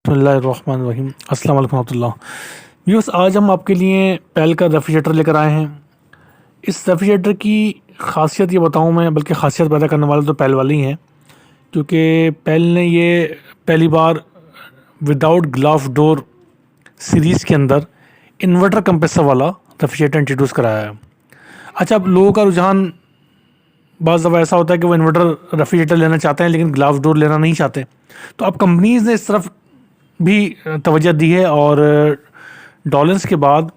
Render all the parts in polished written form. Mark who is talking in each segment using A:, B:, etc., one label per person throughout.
A: बिस्मिल्लाहिर्रहमानिर्रहीम। अस्सलाम वालेकुम रहमतुल्लाह। व्यूअर्स, आज हम आपके लिए पेल का रेफ्रिजरेटर लेकर आए हैं। इस रेफ्रिजरेटर की खासियत ये बताऊं मैं, बल्कि खासियत पैदा करने वाले तो पेल वाले ही हैं, क्योंकि पेल ने ये पहली बार विदाउट ग्लास डोर सीरीज़ के अंदर इन्वर्टर कंप्रेसर वाला रेफ्रिजरेटर इंट्रोड्यूस कराया है। अच्छा, अब लोगों का रुझान बाज़ दफ़ा ऐसा होता है कि वो इन्वर्टर रेफ्रिजरेटर लेना चाहते हैं लेकिन ग्लास डोर लेना नहीं चाहते। तो अब कंपनीज़ ने इस तरफ भी तवज्जो दी है, और डॉलर्स के बाद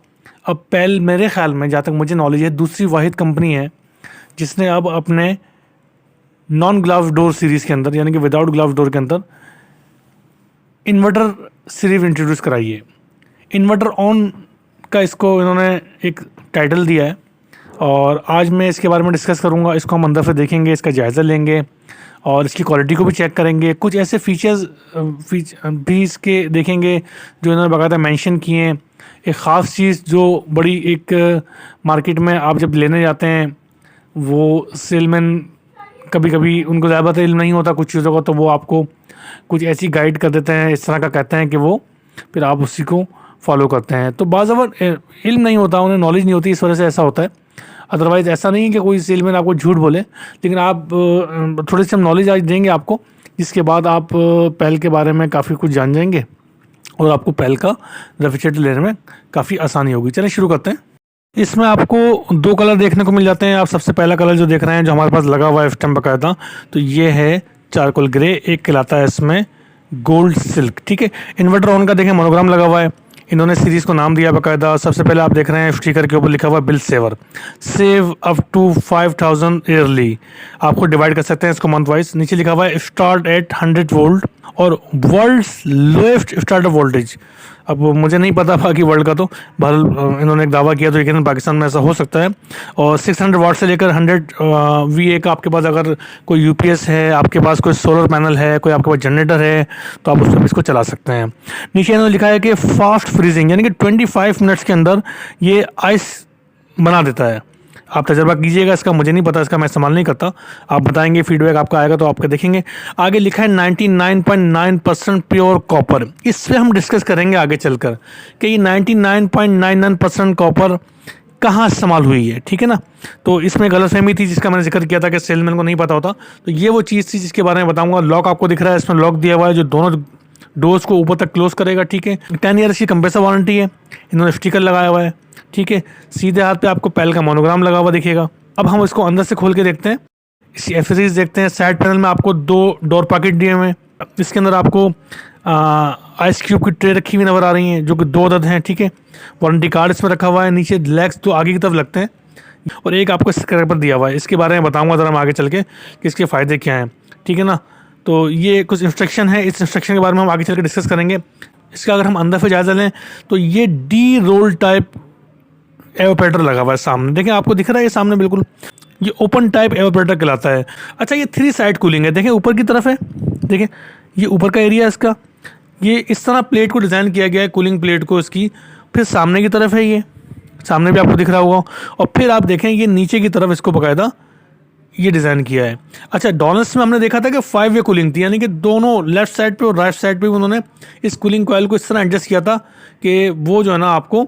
A: अब पेल मेरे ख़्याल में, जहाँ तक मुझे नॉलेज है, दूसरी वाहिद कंपनी है जिसने अब अपने नॉन ग्लास डोर सीरीज़ के अंदर, यानी कि विदाउट ग्लास डोर के अंदर, इन्वर्टर सीरीज इंट्रोड्यूस कराई है। इन्वर्टर ऑन का इसको इन्होंने एक टाइटल दिया है, और आज मैं इसके बारे में डिस्कस करूँगा। इसको हम अंदर से देखेंगे, इसका जायज़ा लेंगे और इसकी क्वालिटी को भी चेक करेंगे। कुछ ऐसे फीचर्स भी इसके देखेंगे जो इन्होंने बाकायदा मेंशन किए हैं। एक ख़ास चीज़ जो बड़ी एक मार्केट में आप जब लेने जाते हैं, वो सेलमैन कभी कभी उनको ज़्यादा इल्म नहीं होता कुछ चीज़ों का, तो वो आपको कुछ ऐसी गाइड कर देते हैं, इस तरह का कहते हैं कि वो फिर आप उसी को फॉलो करते हैं। तो बाज़ इल्म नहीं होता, उन्हें नॉलेज नहीं होती, इस वजह से ऐसा होता है। अदरवाइज़ ऐसा नहीं है कि कोई सेलमैन आपको झूठ बोले, लेकिन आप थोड़ी सी हम नॉलेज आज देंगे आपको, जिसके बाद आप पेल के बारे में काफ़ी कुछ जान जाएंगे और आपको पेल का रेफ्रिजरेटर लेने में काफ़ी आसानी होगी। चलिए शुरू करते हैं। इसमें आपको दो कलर देखने को मिल जाते हैं। आप सबसे पहला कलर जो देख रहे हैं, जो हमारे पास लगा हुआ है इस टाइम बाकायदा, तो ये है चारकोल ग्रे। एक कहलाता है इसमें गोल्ड सिल्क। ठीक है, इन्वर्टर ऑन का देखें मोनोग्राम लगा हुआ है, इन्होंने सीरीज़ को नाम दिया बाकायदा। सबसे पहले आप देख रहे हैं स्टिकर के ऊपर लिखा हुआ है bill saver, save up to 5000 yearly. आपको डिवाइड कर सकते हैं इसको मंथ वाइज। नीचे लिखा हुआ है स्टार्ट एट 100 वोल्ट और वर्ल्ड्स लोएस्ट स्टार्ट वोल्टेज। अब मुझे नहीं पता बाकी वर्ल्ड का, तो बहरहाल इन्होंने एक दावा किया, तो यकीनन पाकिस्तान में ऐसा हो सकता है। और 600 वाट से लेकर 100 VA का आपके पास अगर कोई UPS है, आपके पास कोई सोलर पैनल है, कोई आपके पास जनरेटर है, तो आप उसमें इसको चला सकते हैं। नीचे इन्होंने लिखा है कि फास्ट फ्रीजिंग, यानी कि 25 मिनट्स के अंदर ये आइस बना देता है। आप तजर्बा कीजिएगा इसका, मुझे नहीं पता, इसका मैं इस्तेमाल नहीं करता। आप बताएंगे, फीडबैक आपका आएगा तो आपके देखेंगे। आगे लिखा है 99.9% प्योर कॉपर। इस पर हम डिस्कस करेंगे आगे चलकर कि ये 99.99% कॉपर कहाँ इस्तेमाल हुई है। ठीक है ना, तो इसमें गलतफहमी थी जिसका मैंने जिक्र किया था कि सेलमैन को नहीं पता होता, तो ये वो चीज़ थी जिसके बारे में बताऊंगा। लॉक आपको दिख रहा है, इसमें लॉक दिया हुआ है जो दोनों डोर्स को ऊपर तक क्लोज करेगा। ठीक है, 10 ईयर्स की कंप्रेसर वारंटी है, इन्होंने स्टिकर लगाया हुआ है। ठीक है, सीधे हाथ पे आपको पेल का मोनोग्राम लगा हुआ दिखेगा। अब हम इसको अंदर से खोल के देखते हैं, इसकी एसेसरीज देखते हैं। साइड पैनल में आपको 2 डोर पॉकेट दिए हुए हैं। इसके अंदर आपको आइस क्यूब की ट्रे रखी हुई नज़र आ रही हैं, जो कि 2 अदद हैं। ठीक है, वारंटी कार्ड इसमें रखा हुआ है। नीचे लेग्स 2 आगे की तरफ लगते हैं, और एक आपको स्क्रैपर दिया हुआ है। इसके बारे में बताऊंगा ज़रा मैं आगे चल के कि इसके फ़ायदे क्या हैं। ठीक है ना, तो ये कुछ इंस्ट्रक्शन है, इस इंस्ट्रक्शन के बारे में हम आगे चल के डिस्कस करेंगे। इसका अगर हम अंदर से जायज़ा लें तो ये डी रोल टाइप एवापोरेटर लगा हुआ है सामने। देखें, आपको दिख रहा है ये सामने बिल्कुल, ये ओपन टाइप एवापोरेटर कहलाता है। अच्छा, ये 3 साइड कूलिंग है। देखें ऊपर की तरफ है, देखें ये ऊपर का एरिया है इसका। ये इस तरह प्लेट को डिज़ाइन किया गया है, कूलिंग प्लेट को इसकी। फिर सामने की तरफ है, ये सामने भी आपको दिख रहा होगा। और फिर आप देखें ये नीचे की तरफ इसको बाकायदा ये डिज़ाइन किया है। अच्छा, डॉनल्स में हमने देखा था कि 5 वे कूलिंग थी, यानी कि दोनों लेफ्ट साइड पे और राइट साइड पे उन्होंने इस कूलिंग कॉइल को इस तरह एडजस्ट किया था कि वो जो है ना आपको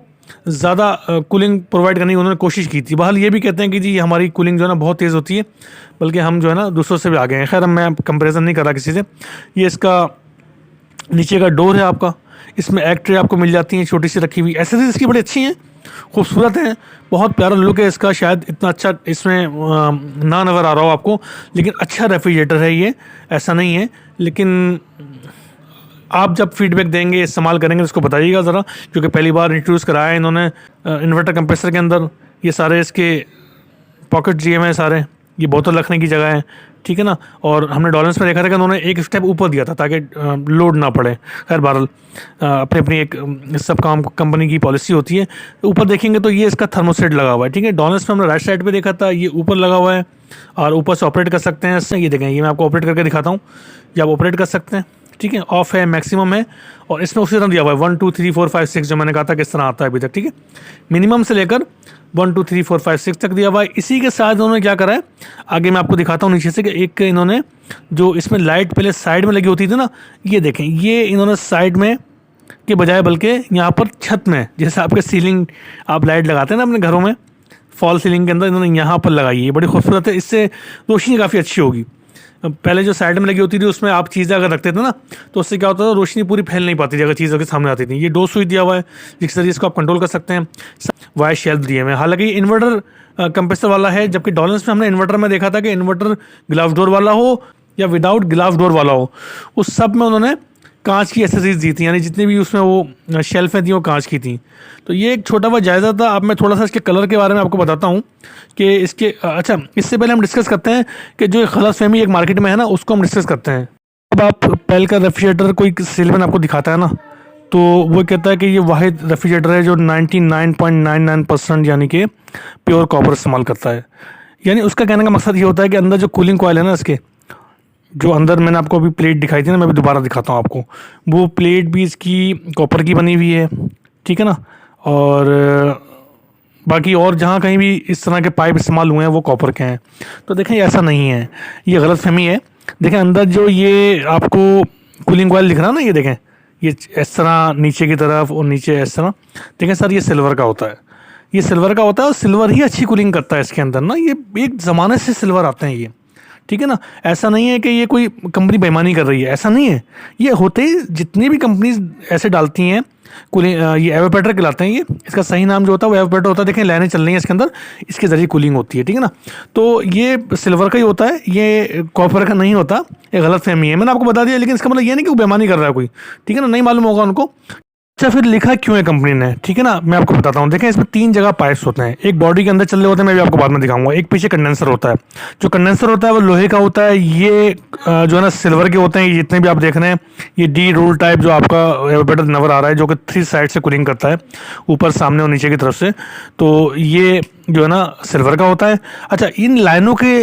A: ज़्यादा कूलिंग प्रोवाइड करने की उन्होंने कोशिश की थी। बहरहाल ये भी कहते हैं कि जी हमारी कूलिंग जो है ना बहुत तेज़ होती है, बल्कि हम जो है ना दूसरों से भी आगे हैं। खैर, मैं कंपेरिजन नहीं कर रहा किसी से। ये इसका नीचे का डोर है आपका, इसमें एक ट्रे आपको मिल जाती है छोटी सी रखी हुई। एसेसरीज इसकी बड़ी अच्छी हैं, खूबसूरत हैं, बहुत प्यारा लुक है इसका। शायद इतना अच्छा इसमें ना नज़र आ रहा हो आपको, लेकिन अच्छा रेफ्रिजरेटर है ये, ऐसा नहीं है। लेकिन आप जब फीडबैक देंगे, इस्तेमाल करेंगे, तो इसको बताइएगा ज़रा, क्योंकि पहली बार इंट्रोड्यूस कराया है इन्होंने इन्वर्टर कंप्रेसर के अंदर। ये सारे इसके पॉकेट दिए हुए हैं सारे, ये बोतल रखने की जगह है। ठीक है ना, और हमने डॉलर्स में देखा था कि उन्होंने एक स्टेप ऊपर दिया था ताकि लोड ना पड़े। खैर बहरहाल अपनी अपनी एक सब काम कंपनी की पॉलिसी होती है। ऊपर देखेंगे तो ये इसका थर्मोस्टेट लगा हुआ है। ठीक है, डॉलर्स में हमने राइट साइड पे देखा था, ये ऊपर लगा हुआ है और ऊपर से ऑपरेट कर सकते हैं इससे। ये देखें, ये मैं आपको ऑपरेट करके दिखाता हूँ, ये आप ऑपरेट कर सकते हैं। ठीक है, ऑफ है, मैक्सिमम है, और इसमें उसी तरह दिया हुआ है 1 2 3 4 5 6 जो मैंने कहा था किस तरह आता है अभी तक, ठीक है, मिनिमम से लेकर 1 2 3 4 5 6 तक दिया हुआ है। इसी के साथ उन्होंने क्या करा है, आगे मैं आपको दिखाता हूँ नीचे से, कि एक इन्होंने जो इसमें लाइट पहले साइड में लगी होती थी ना, ये देखें, ये इन्होंने साइड में के बजाय बल्कि यहाँ पर छत में, जैसे आपके सीलिंग आप लाइट लगाते हैं ना अपने घरों में, फॉल सीलिंग के अंदर इन्होंने यहाँ पर लगाई है। ये बड़ी खूबसूरत है, इससे रोशनी काफ़ी अच्छी होगी। पहले जो साइड में लगी होती थी उसमें आप चीज़ें अगर रखते थे ना, तो उससे क्या होता था, रोशनी पूरी फैल नहीं पाती थी अगर चीज़ के सामने आती थी। ये डोर स्विच दिया हुआ है जिस तरीके इसको आप कंट्रोल कर सकते हैं। वायर शेल्फ दिए हुए हैं, हालांकि इन्वर्टर कंप्रेसर वाला है, जबकि डॉलेंस में हमने इन्वर्टर में देखा था कि इन्वर्टर ग्लास डोर वाला हो या विदाउट ग्लास डोर वाला हो, उस सब में उन्होंने कांच की एसेसरीज दी थी, यानी जितनी भी उसमें वो शेल्फें थी वो कांच की थी। तो ये एक छोटा सा जायज़ा था। अब मैं थोड़ा सा इसके कलर के बारे में आपको बताता हूँ कि इसके अच्छा, इससे पहले हम डिस्कस करते हैं कि जो गलतफहमी एक मार्केट में है ना, उसको हम डिस्कस करते हैं। अब आप पेल का रेफ्रिजरेटर कोई सेलमैन आपको दिखाता है ना, तो वो कहता है कि ये वाहिद रेफ्रिजरेटर है जो 99.99% यानी कि प्योर कॉपर इस्तेमाल करता है। यानी उसका कहने का मकसद ये होता है कि अंदर जो कूलिंग कॉयल है ना, इसके जो अंदर मैंने आपको अभी प्लेट दिखाई थी ना, मैं भी दोबारा दिखाता हूँ आपको, वो प्लेट भी इसकी कॉपर की बनी हुई है, ठीक है ना, और बाकी और जहाँ कहीं भी इस तरह के पाइप इस्तेमाल हुए हैं वो कॉपर के हैं। तो देखें ऐसा नहीं है, ये गलतफहमी है। देखें अंदर जो ये आपको कूलिंग कॉयल दिख रहा है ना, ये देखें, ये इस तरह नीचे की तरफ और नीचे इस तरह, देखें सर ये सिल्वर का होता है, ये सिल्वर का होता है और सिल्वर ही अच्छी कूलिंग करता है इसके अंदर ना। ये एक ज़माने से सिल्वर आते हैं ये, ठीक है ना। ऐसा नहीं है कि ये कोई कंपनी बेईमानी कर रही है, ऐसा नहीं है। ये होते ही जितनी भी कंपनीज ऐसे डालती हैं कूलिंग, ये एवापोरेटर कहलाते हैं। ये इसका सही नाम जो होता है वो एवापोरेटर होता है। देखें लाइनें चल रही हैं इसके अंदर, इसके ज़रिए कूलिंग होती है, ठीक है ना। तो ये सिल्वर का ही होता है, ये कॉपर का नहीं होता। ये गलत फहमी है, मैंने आपको बता दिया, लेकिन इसका मतलब ये नहीं कि वो बेईमानी कर रहा है कोई, ठीक है ना, नहीं मालूम होगा उनको। अच्छा फिर लिखा क्यों है कंपनी ने, ठीक है ना, मैं आपको बताता हूँ। देखें इसमें 3 जगह पाइप्स होते हैं, एक बॉडी के अंदर चल रहे होते हैं, मैं भी आपको बाद में दिखाऊंगा। एक पीछे कंडेंसर होता है, जो कंडेंसर होता है वो लोहे का होता है। ये जो है ना सिल्वर के होते हैं। ये जितने भी आप देख रहे हैं, ये डी रोल टाइप जो आपका एवापोरेटर नज़र आ रहा है, जो कि 3 साइड से कूलिंग करता है, ऊपर सामने और नीचे की तरफ से, तो ये जो है ना सिल्वर का होता है। अच्छा, इन लाइनों के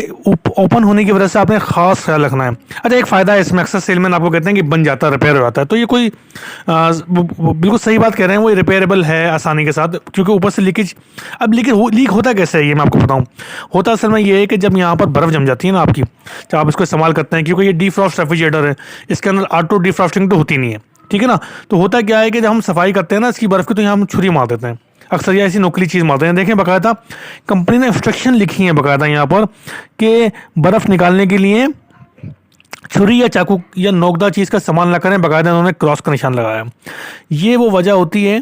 A: ओपन होने की वजह से आपने खास ख्याल रखना है। अच्छा, एक फ़ायदा है इसमें, अक्सर सेलमैन आपको कहते हैं कि बन जाता है, रिपेयर हो जाता है, तो ये कोई बिल्कुल सही बात कह रहे हैं, वो रिपेयरेबल है आसानी के साथ, क्योंकि ऊपर से लीकेज। अब लीक होता कैसे है ये मैं आपको बताऊँ। होता असल में ये है कि जब यहाँ पर बर्फ़ जम जाती है ना आपकी, जब आप इसको इस्तेमाल करते हैं, क्योंकि ये डीफ्रॉस्ट रेफ्रिजरेटर है, इसके अंदर ऑटो डीफ्रॉस्टिंग तो होती नहीं है, ठीक है ना। तो होता क्या है कि जब हम सफाई करते हैं ना इसकी बर्फ़ की, तो यहाँ हम छुरी मार देते हैं, अक्सर ये ऐसी नोकली चीज़ मारते हैं। देखें बाकायदा कंपनी ने इंस्ट्रक्शन लिखी है बाकायदा यहाँ पर कि बर्फ़ निकालने के लिए छुरी या चाकू या नोकदार चीज़ का इस्तेमाल ना करें। बाकायदा उन्होंने क्रॉस का निशान लगाया। ये वो वजह होती है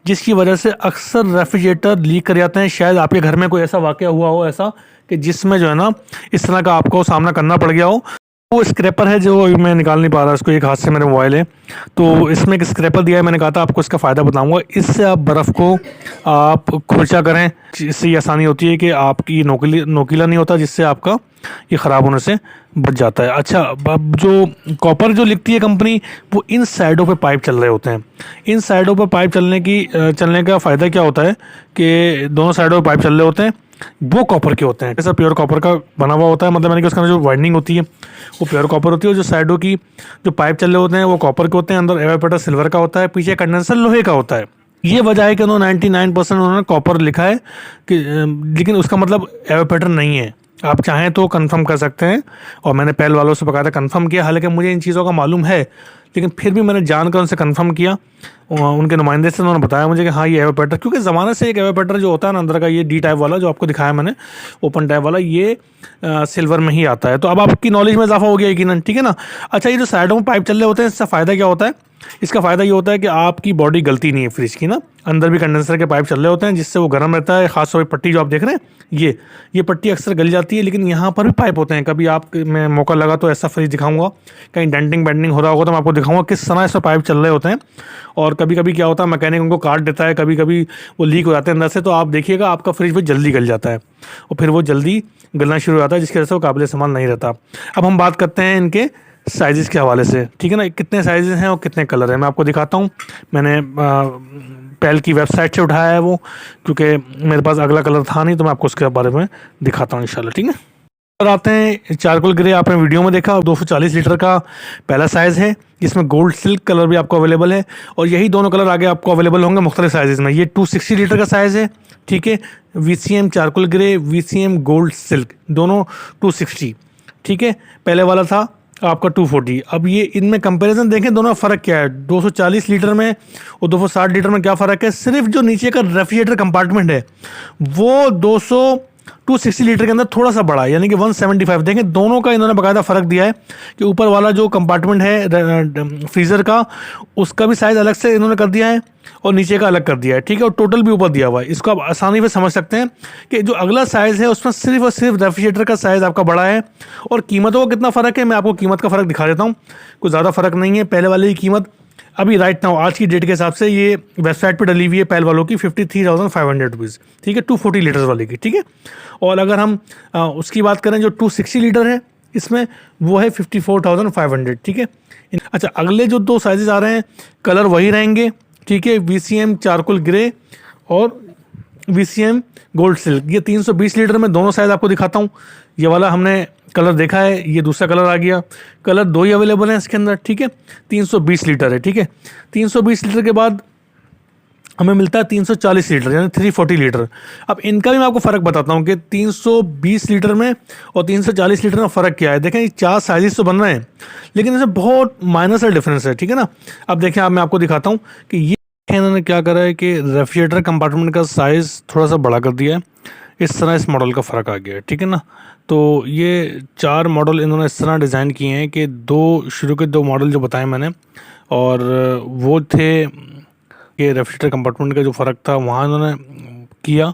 A: जिसकी वजह से अक्सर रेफ्रिजरेटर लीक कर जाते हैं। शायद आपके घर में कोई ऐसा वाक़या हुआ हो, ऐसा कि जिसमें जो है ना इस तरह का आपको सामना करना पड़ गया हो। वो स्क्रैपर है जो मैं निकाल नहीं पा रहा इसको, एक हाथ से मेरे मोबाइल है, तो इसमें एक स्क्रैपर दिया है। मैंने कहा था आपको इसका फ़ायदा बताऊंगा। इससे आप बर्फ़ को आप खुरचा करें, इससे ये आसानी होती है कि आपकी नोकीला नहीं होता, जिससे आपका ये ख़राब होने से बच जाता है। अच्छा, अब जो कॉपर जो लिखती है कंपनी, वो इन साइडों पे पाइप चल रहे होते हैं। इन साइडों पर पाइप चलने का फ़ायदा क्या होता है कि दोनों साइडों पर पाइप चल रहे होते हैं, वो कॉपर के होते हैं। ऐसा प्योर कॉपर का बना हुआ होता है, मतलब मैंने कि उसका जो वाइंडिंग होती है वो प्योर कॉपर होती है, और जो साइडों की जो पाइप चल रहे होते हैं वो कॉपर के होते हैं। अंदर एवापोरेटर सिल्वर का होता है, पीछे कंडेंसर लोहे का होता है। ये वजह है कि उन्होंने 99% उन्होंने कॉपर लिखा है कि, लेकिन उसका मतलब एवापोरेटर नहीं है। आप चाहें तो कंफर्म कर सकते हैं, और मैंने पहल वालों से बकायदा कंफर्म किया। हालांकि मुझे इन चीज़ों का मालूम है, लेकिन फिर भी मैंने जानकर उनसे कंफर्म किया, उनके नुमाइंदे से उन्होंने बताया मुझे कि हाँ ये एवापोरेटर, क्योंकि ज़माने से एक एवापोरेटर जो होता है ना अंदर का, ये डी टाइप वाला जो आपको दिखाया मैंने, ओपन टाइप वाला, ये सिल्वर में ही आता है। तो अब आपकी नॉलेज में इजाफा हो गया यकीनन, ठीक है ना। अच्छा, ये जो साइडों में पाइप चल रहे होते हैं, इसका फ़ायदा क्या होता है? इसका फ़ायदा ये होता है कि आपकी बॉडी गलती नहीं है फ्रिज की ना। अंदर भी कंडेंसर के पाइप चल रहे होते हैं, जिससे वो गर्म रहता है। खासतौर पर पट्टी जो आप देख रहे हैं, ये पट्टी अक्सर गल जाती है, लेकिन यहाँ पर भी पाइप होते हैं। कभी आप मैं मौका लगा तो ऐसा फ्रिज दिखाऊंगा, कहीं डेंटिंग बेंडिंग हो रहा होगा तो मैं आपको दिखाऊंगा किस तरह इसमें पाइप चल रहे होते हैं। और कभी कभी क्या होता है, मैकेनिक उनको काट देता है, कभी कभी वो लीक हो जाते हैं अंदर से, तो आप देखिएगा आपका फ्रिज भी जल्दी गल जाता है, और फिर वो जल्दी गलना शुरू हो जाता है, जिसकी वजह से वो काबिल इस्तेमाल नहीं रहता। अब हम बात करते हैं इनके साइज़ के हवाले से, ठीक है ना। कितने साइज़ हैं और कितने कलर हैं मैं आपको दिखाता हूँ। मैंने पेल की वेबसाइट से उठाया है वो, क्योंकि मेरे पास अगला कलर था नहीं, तो मैं आपको उसके बारे में दिखाता हूँ इंशाल्लाह, ठीक है। और आते हैं चारकोल ग्रे, आपने वीडियो में देखा 240 लीटर का पहला साइज़ है, इसमें गोल्ड सिल्क कलर भी आपको अवेलेबल है और यही दोनों कलर आगे आपको अवेलेबल होंगे मुख्तलिफ साइज़ में। ये 260 लीटर का साइज़ है, ठीक है। VCM charcoal grey, VCM gold silk, दोनों 260, ठीक है। पहले वाला था आपका 240। अब ये इनमें कंपैरिजन देखें, दोनों फ़र्क क्या है 240 लीटर में और 260 लीटर में क्या फ़र्क है। सिर्फ जो नीचे का रेफ्रिजरेटर कंपार्टमेंट है वो 260 लीटर के अंदर थोड़ा सा बड़ा है, यानी कि 175। देखें दोनों का इन्होंने बाकायदा फ़र्क दिया है कि ऊपर वाला जो कंपार्टमेंट है फ्रीज़र का, उसका भी साइज़ अलग से इन्होंने कर दिया है और नीचे का अलग कर दिया है, ठीक है। और टोटल भी ऊपर दिया हुआ है। इसको आप आसानी से समझ सकते हैं कि जो अगला साइज़ है उसमें सिर्फ और सिर्फ रेफ्रिजरेटर का साइज़ आपका बड़ा है। और कीमतों का कितना फ़र्क है, मैं आपको कीमत का फ़र्क दिखा देता हूँ। कुछ ज़्यादा फ़र्क नहीं है। पहले वाले की कीमत अभी राइट नाउ आज की डेट के हिसाब से ये वेबसाइट पे डली हुई है पहल वालों की 53,500 रुपीज़, ठीक है, 240 लीटर्स वाले की, ठीक है। और अगर हम उसकी बात करें जो 260 लीटर है इसमें, वो है 54,500, ठीक है। अच्छा, अगले जो दो साइजेस आ रहे हैं कलर वही रहेंगे, ठीक है। VCM चारकोल ग्रे और VCM गोल्ड सिल्क, ये 320 लीटर में दोनों साइज़ आपको दिखाता हूँ। ये वाला हमने कलर देखा है, ये दूसरा कलर आ गया। कलर दो ही अवेलेबल हैं इसके अंदर, ठीक है। 320 लीटर है, ठीक है। 320 लीटर के बाद हमें मिलता है 340 लीटर, यानी 340 लीटर। अब इनका भी मैं आपको फ़र्क बताता हूँ कि 320 लीटर में और 340 लीटर में फ़र्क क्या है। देखें ये 4 साइजेस तो बन रहे हैं लेकिन इसमें बहुत माइनर डिफरेंस है, ठीक है ना। अब देखें, अब मैं आपको दिखाता हूँ कि ये इन्होंने क्या करा है कि रेफ्रिजरेटर कंपार्टमेंट का साइज़ थोड़ा सा बड़ा कर दिया है। इस तरह इस मॉडल का फ़र्क आ गया है, ठीक है ना। तो ये 4 मॉडल इन्होंने इस तरह डिज़ाइन किए हैं कि शुरू के 2 मॉडल जो बताए मैंने, और वो थे कि रेफ्रिजरेटर कंपार्टमेंट का जो फ़र्क था वहाँ इन्होंने किया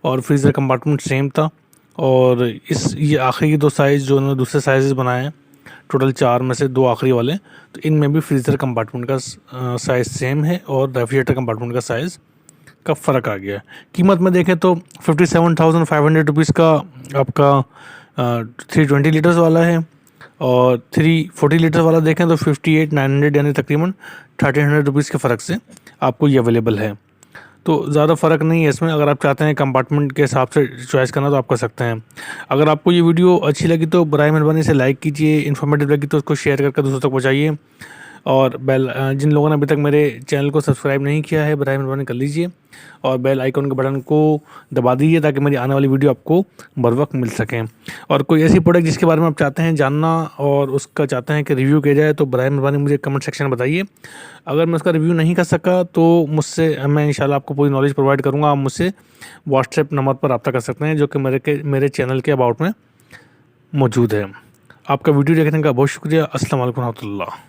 A: और फ्रीज़र कंपार्टमेंट सेम था। और ये आखिरी के 2 साइज़ जो इन्होंने दूसरे साइज़ बनाए हैं, टोटल 4 में से 2 आखिरी वाले, तो इनमें भी फ्रीज़र कंपार्टमेंट का साइज़ सेम है और रेफ्रिजरेटर कंपार्टमेंट का साइज़ का फ़र्क आ गया है। कीमत में देखें तो 57,500 रुपीज़ का आपका 320 लीटर्स वाला है और 340 लीटर वाला देखें तो 58,900, यानी तकरीबन 1,300 रुपीज़ के फ़र्क से आपको ये अवेलेबल है। तो ज़्यादा फ़र्क नहीं है इसमें। अगर आप चाहते हैं कंपार्टमेंट के हिसाब से चॉइस करना तो आप कर सकते हैं। अगर आपको ये वीडियो अच्छी लगी तो बराए मेहरबानी से लाइक कीजिए, इन्फॉर्मेटिव लगी तो उसको शेयर करके दूसरों तक पहुँचाइए। और जिन लोगों ने अभी तक मेरे चैनल को सब्सक्राइब नहीं किया है बराए मेहरबानी कर लीजिए और बेल आइकन के बटन को दबा दीजिए ताकि मेरी आने वाली वीडियो आपको बर वक्त मिल सकें। और कोई ऐसी प्रोडक्ट जिसके बारे में आप चाहते हैं जानना और उसका चाहते हैं कि रिव्यू किया जाए तो बराए मेहरबानी मुझे कमेंट सेक्शन में बताइए। अगर मैं उसका रिव्यू नहीं कर सका तो मैं इंशाल्लाह आपको पूरी नॉलेज प्रोवाइड करूँगा। आप मुझसे व्हाट्सएप नंबर पर रब्ता कर सकते हैं जो कि मेरे चैनल के अबाउट में मौजूद है। आपका वीडियो देखने का बहुत शुक्रिया। अस्सलाम वालेकुम रहमतुल्लाह।